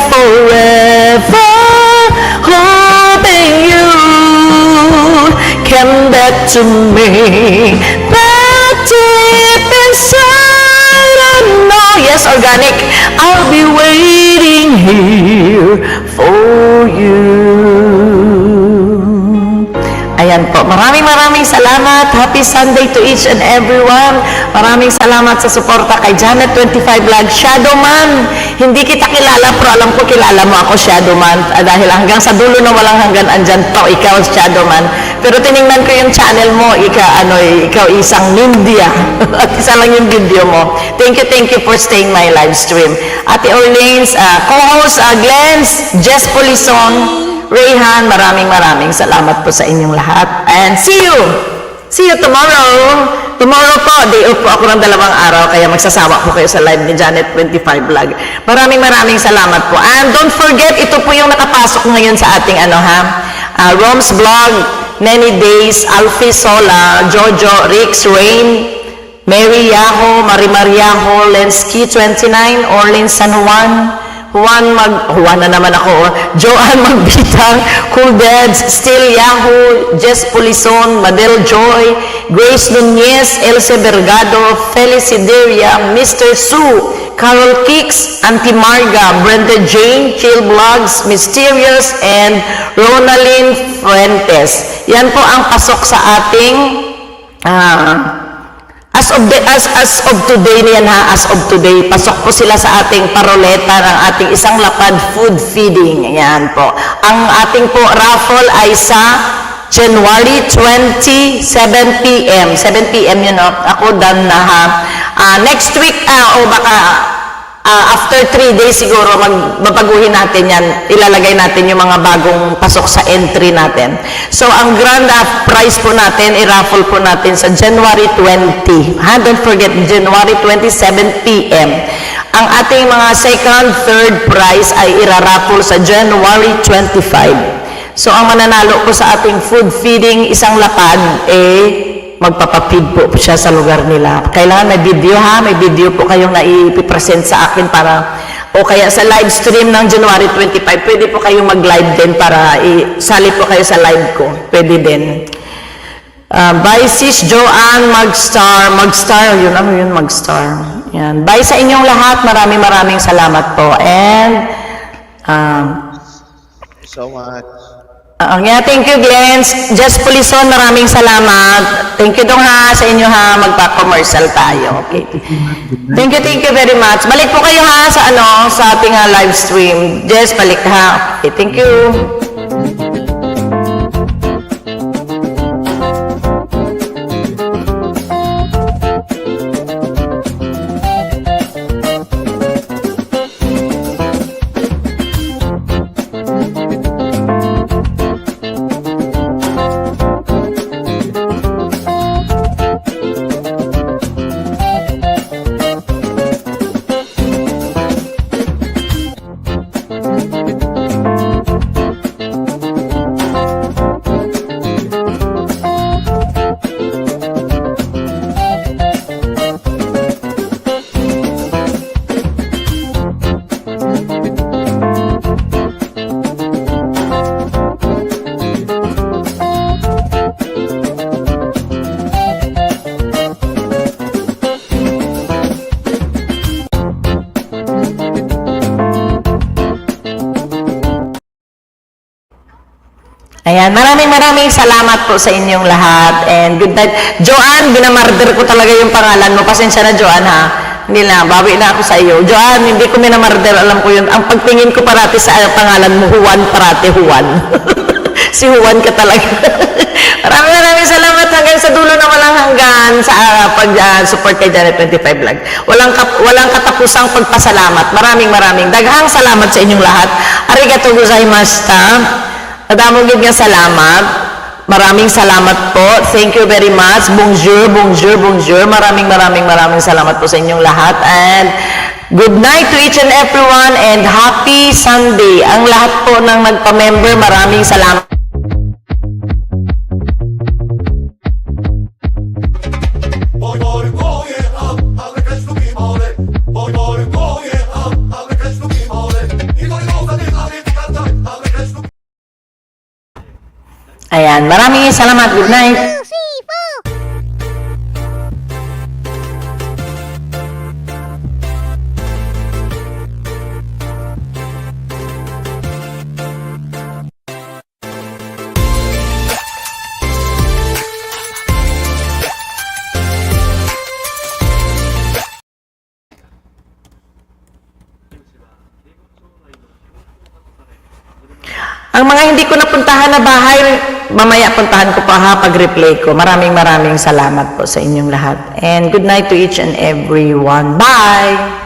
forever, hoping you come back to me. But deep inside I know, yes, organic, I'll be waiting here for you. Ayan po, maraming salamat. Happy Sunday to each and everyone. Maraming salamat sa suporta kay Janet25 Vlog. Shadowman, hindi kita kilala pero alam ko kilala mo ako, Shadowman, dahil hanggang sa dulo na walang hanggan andyan to, ikaw Shadowman. Pero tiningnan ko yung channel mo, ikaw isang India at isa lang yung video mo. Thank you for staying my live stream. Ate Orleans, co-host Glens, Jess Polison, Rayhan, maraming salamat po sa inyong lahat. And see you tomorrow. Tomorrow po, day off po ako ng 2 araw, kaya magsasawa po kayo sa live ni Janet25 Vlog. Maraming salamat po. And don't forget, ito po yung nakapasok ngayon sa ating Rom's Vlog, Nene Days, Alfie Sola, Jojo, Rix, Rain, Mary Yaho, Marimar Yaho, Lensky 29, Orlin San Juan, Juan na naman ako, Joanne Magbitang, Cool Dads, Still Yahoo, Jess Polison, Madel Joy, Grace Nunez, Elsie Bergado, Felicideria, Mr. Sue, Carol Kicks, Auntie Marga, Brenda Jane, Chill Vlogs, Mysterious, and Ronalyn Fuentes. Yan po ang pasok sa ating As of today niyan as of today, pasok po sila sa ating paroleta ng ating isang lapad food feeding. Ayan po. Ang ating po raffle ay sa January 20, 7 p.m. 7 p.m. yun, no? Ako done na ha. Next week, o baka after 3 days siguro, magbabaguhin natin yan. Ilalagay natin yung mga bagong pasok sa entry natin. So, ang grand prize po natin, i-raffle po natin sa January 20. Don't forget, January 27 p.m. Ang ating mga second, third prize ay i-raffle sa January 25. So, ang mananalo po sa ating food feeding, isang lapad, magpapapid po siya sa lugar nila. Kailangan may video ha, may video po kayong naipipresent sa akin para, o kaya sa live stream ng January 25, pwede po kayong mag-live din para isali po kayo sa live ko. Pwede din. Bye sis Joanne, Magstar, Magstar. Yan. Bye sa inyong lahat, maraming salamat po. And, so much. Thank you, Glenn. Jess Polison, maraming salamat. Thank you dong ha, sa inyo ha, magpa-commercial tayo. Okay. Thank you very much. Balik po kayo ha sa ating live stream. Jess, balik ha. Okay, thank you. Ayan, maraming salamat po sa inyong lahat. And good night. Joanne, binamarder ko talaga yung pangalan mo. Pasensya na, Joanne, ha? Hindi na, bawi na ako sa iyo. Joanne, hindi ko minamarder, alam ko yun. Ang pagtingin ko parati sa pangalan mo, Juan, parati Juan. Si Juan ka talaga. Maraming salamat hanggang sa dulo na walang hanggan sa pag-support kay Janet25 Vlog. Walang katapusang pagpasalamat. Maraming daghang salamat sa inyong lahat. Arigatou gozaimashita. Nadamugid nga salamat. Maraming salamat po. Thank you very much. Bonjour. Maraming salamat po sa inyong lahat. And good night to each and everyone and happy Sunday. Ang lahat po ng nagpa-member, maraming salamat. Boy, Ayan, maraming salamat. Good night. Ang mga hindi ko napuntahan na bahay, mamaya puntahan ko pa ha pag-replay ko. Maraming salamat po sa inyong lahat. And good night to each and everyone. Bye!